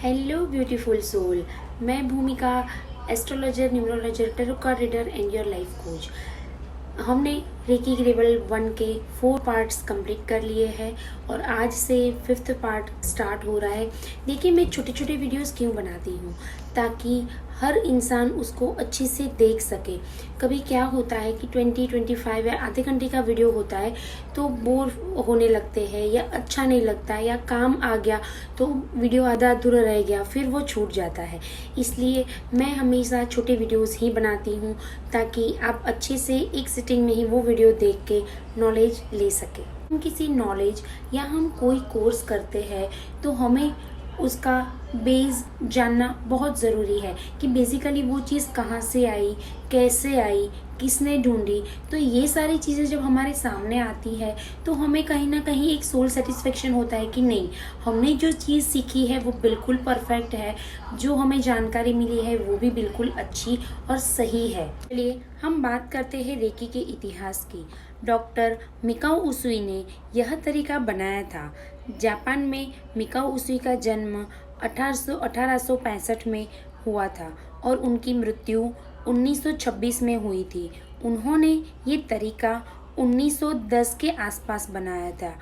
Hello beautiful soul. मैं Bhumika, astrologer, numerologer, tarot card reader and your life coach. हमने reiki के level 1 के 4 parts complete कर लिए हैं और आज से 5th पार्ट स्टार्ट हो रहा है। देखिए, मैं छोटे छोटे वीडियोस क्यों बनाती हूँ, ताकि हर इंसान उसको अच्छे से देख सके। कभी क्या होता है कि 20-25 या आधे घंटे का वीडियो होता है तो बोर होने लगते हैं या अच्छा नहीं लगता है या काम आ गया तो वीडियो आधा अधूरा रह गया, फिर वो छूट जाता है। इसलिए मैं हमेशा छोटे वीडियोस ही बनाती हूँ ताकि आप अच्छे से एक सिटिंग में ही वो वीडियो देख के नॉलेज ले सके। हम किसी नॉलेज या हम कोई कोर्स करते हैं तो हमें उसका बेस जानना बहुत ज़रूरी है कि बेसिकली वो चीज़ कहाँ से आई, कैसे आई, किसने ढूंढी। तो ये सारी चीज़ें जब हमारे सामने आती है तो हमें कहीं ना कहीं एक सोल सेटिस्फेक्शन होता है कि नहीं, हमने जो चीज़ सीखी है वो बिल्कुल परफेक्ट है, जो हमें जानकारी मिली है वो भी बिल्कुल अच्छी और सही है। चलिए हम बात करते हैं रेकी के इतिहास की। डॉक्टर मिकाओ उसुई ने यह तरीका बनाया था। जापान में मिकाओ उसुई का जन्म 1865 में हुआ था और उनकी मृत्यु 1926 में हुई थी। उन्होंने ये तरीका 1910 के आसपास बनाया था।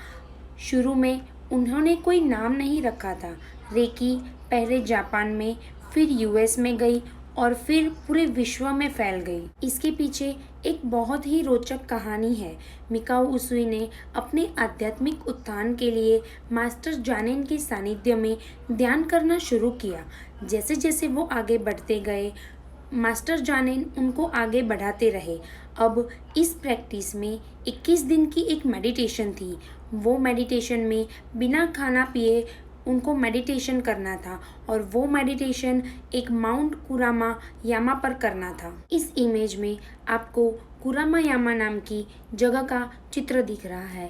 शुरू में उन्होंने कोई नाम नहीं रखा था। रेकी पहले जापान में, फिर यूएस में गई और फिर पूरे विश्व में फैल गई। इसके पीछे एक बहुत ही रोचक कहानी है। मिकाओ उसुई ने अपने आध्यात्मिक उत्थान के लिए मास्टर जानेन के सानिध्य में ध्यान करना शुरू किया। जैसे जैसे वो आगे बढ़ते गए, मास्टर जानेन उनको आगे बढ़ाते रहे। अब इस प्रैक्टिस में 21 दिन की एक मेडिटेशन थी। वो मेडिटेशन में बिना खाना पिए उनको मेडिटेशन करना था और वो मेडिटेशन एक माउंट कुरामा यामा पर करना था। इस इमेज में आपको कुरामा यामा नाम की जगह का चित्र दिख रहा है।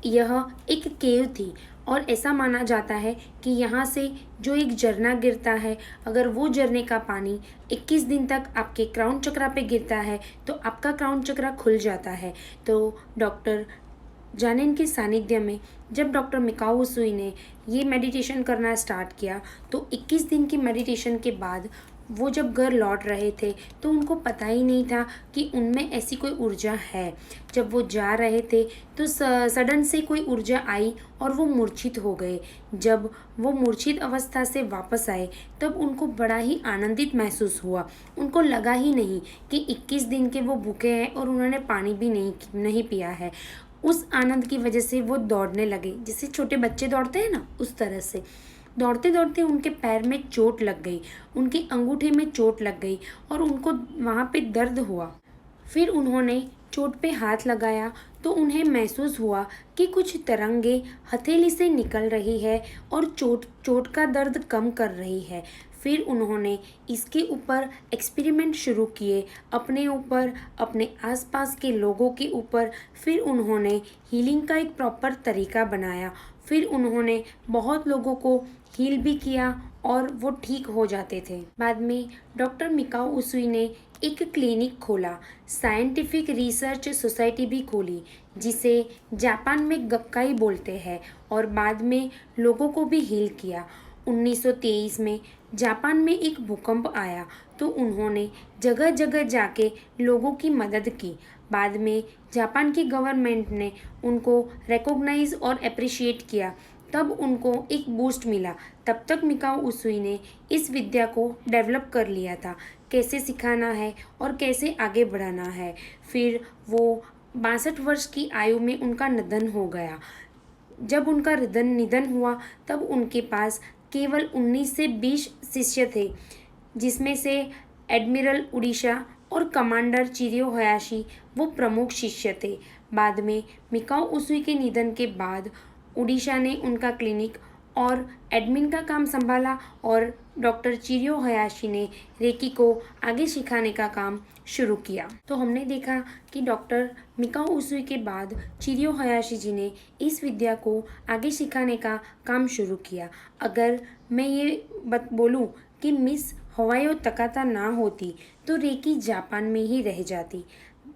यह एक केव थी और ऐसा माना जाता है कि यहाँ से जो एक झरना गिरता है, अगर वो झरने का पानी 21 दिन तक आपके क्राउन चक्रा पे गिरता है तो आपका क्राउन चक्रा खुल जाता है। तो डॉक्टर जानेन के सानिध्य में जब डॉक्टर मिकाओ उसुई ने ये मेडिटेशन करना स्टार्ट किया तो 21 दिन की मेडिटेशन के बाद वो जब घर लौट रहे थे तो उनको पता ही नहीं था कि उनमें ऐसी कोई ऊर्जा है। जब वो जा रहे थे तो सडन से कोई ऊर्जा आई और वो मूर्छित हो गए। जब वो मूर्छित अवस्था से वापस आए तब उनको बड़ा ही आनंदित महसूस हुआ। उनको लगा ही नहीं कि 21 दिन के वो भूखे हैं और उन्होंने पानी भी नहीं पिया है। उस आनंद की वजह से वो दौड़ने लगे, जैसे छोटे बच्चे दौड़ते हैं ना, उस तरह से दौड़ते दौड़ते उनके पैर में चोट लग गई, उनके अंगूठे में चोट लग गई और उनको वहाँ पे दर्द हुआ। फिर उन्होंने चोट पे हाथ लगाया तो उन्हें महसूस हुआ कि कुछ तरंगे हथेली से निकल रही है और चोट का दर्द कम कर रही है। फिर उन्होंने इसके ऊपर एक्सपेरिमेंट शुरू किए, अपने ऊपर, अपने आसपास के लोगों के ऊपर। फिर उन्होंने हीलिंग का एक प्रॉपर तरीका बनाया। फिर उन्होंने बहुत लोगों को हील भी किया और वो ठीक हो जाते थे। बाद में डॉक्टर मिकाओ उसुई ने एक क्लिनिक खोला, साइंटिफिक रिसर्च सोसाइटी भी खोली, जिसे जापान में गक्काई बोलते हैं, और बाद में लोगों को भी हील किया। 1923 में जापान में एक भूकंप आया तो उन्होंने जगह जगह जाके लोगों की मदद की। बाद में जापान की गवर्नमेंट ने उनको रिकॉग्नाइज और अप्रिशिएट किया, तब उनको एक बूस्ट मिला। तब तक मिकाओ उसुई ने इस विद्या को डेवलप कर लिया था, कैसे सिखाना है और कैसे आगे बढ़ाना है। फिर वो 62 वर्ष की आयु में उनका निधन हो गया। जब उनका निधन हुआ तब उनके पास केवल 19 से 20 शिष्य थे, जिसमें से एडमिरल उड़ीसा और कमांडर चिरियो हयाशी वो प्रमुख शिष्य थे। बाद में मिकाओ उसुई के निधन के बाद उड़ीसा ने उनका क्लिनिक और एडमिन का काम संभाला और डॉक्टर चिरियो हयाशी ने रेकी को आगे सिखाने का काम शुरू किया। तो हमने देखा कि डॉक्टर मिकाओ उसुई के बाद चिरियो हयाशी जी ने इस विद्या को आगे सिखाने का काम शुरू किया। अगर मैं ये बोलूँ कि मिस हवायो तकाता ना होती तो रेकी जापान में ही रह जाती।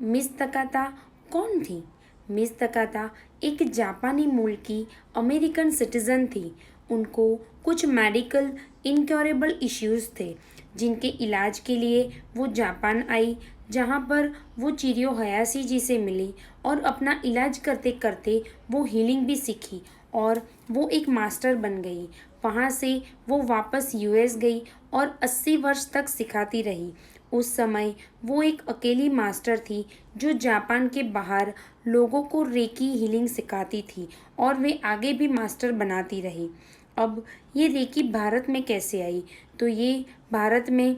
मिस तकाता कौन थी? मिस तकाता एक जापानी मूल की अमेरिकन सिटीजन थी। उनको कुछ मेडिकल इनक्योरेबल इश्यूज थे जिनके इलाज के लिए वो जापान आई, जहाँ पर वो चिरियो हयाशी जी से मिली और अपना इलाज करते करते वो हीलिंग भी सीखी और वो एक मास्टर बन गई। वहाँ से वो वापस यूएस गई और 80 वर्ष तक सिखाती रही। उस समय वो एक अकेली मास्टर थी जो जापान के बाहर लोगों को रेकी हीलिंग सिखाती थी और वे आगे भी मास्टर बनाती रही। अब ये रेकी भारत में कैसे आई? तो ये भारत में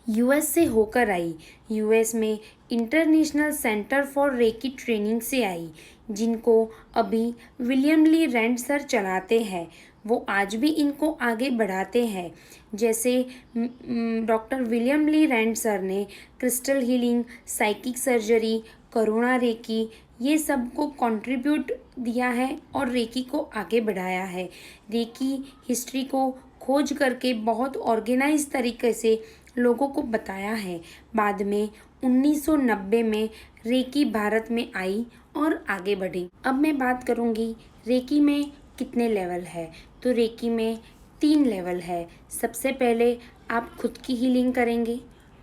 यूएस से होकर आई। यूएस में international centre for reiki training से आई, जिनको अभी विलियम ली रैंड सर चलाते हैं। वो आज भी इनको आगे बढ़ाते हैं। जैसे डॉक्टर विलियम ली रैंड सर ने क्रिस्टल हीलिंग, साइकिक सर्जरी, करुणा रेकी ये सब को कंट्रीब्यूट दिया है और रेकी को आगे बढ़ाया है। रेकी हिस्ट्री को खोज करके बहुत ऑर्गेनाइज तरीके से लोगों को बताया है। बाद में 1990 में रेकी भारत में आई और आगे बढ़ी। अब मैं बात करूँगी रेकी में कितने लेवल है। तो रेकी में 3 लेवल है। सबसे पहले आप खुद की हीलिंग करेंगे,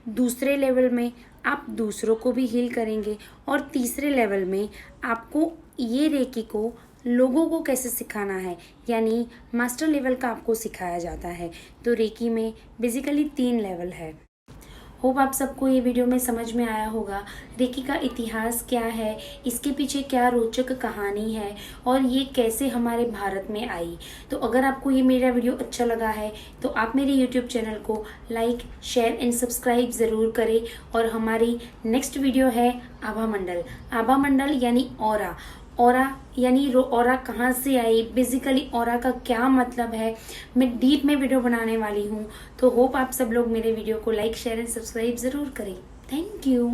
दूसरे लेवल में आप दूसरों को भी हील करेंगे और तीसरे लेवल में आपको ये रेकी को लोगों को कैसे सिखाना है, यानी मास्टर लेवल का आपको सिखाया जाता है। तो रेकी में बेसिकली 3 लेवल है। होप आप सबको ये वीडियो में समझ में आया होगा रेकी का इतिहास क्या है, इसके पीछे क्या रोचक कहानी है और ये कैसे हमारे भारत में आई। तो अगर आपको ये मेरा वीडियो अच्छा लगा है तो आप मेरे यूट्यूब चैनल को लाइक, शेयर एंड सब्सक्राइब ज़रूर करें। और हमारी नेक्स्ट वीडियो है आभा मंडल। आभा मंडल यानी ऑरा। ऑरा यानी ऑरा कहाँ से आई, बेसिकली ऑरा का क्या मतलब है, मैं डीप में वीडियो बनाने वाली हूँ। तो होप आप सब लोग मेरे वीडियो को लाइक, शेयर एंड सब्सक्राइब ज़रूर करें। Thank you.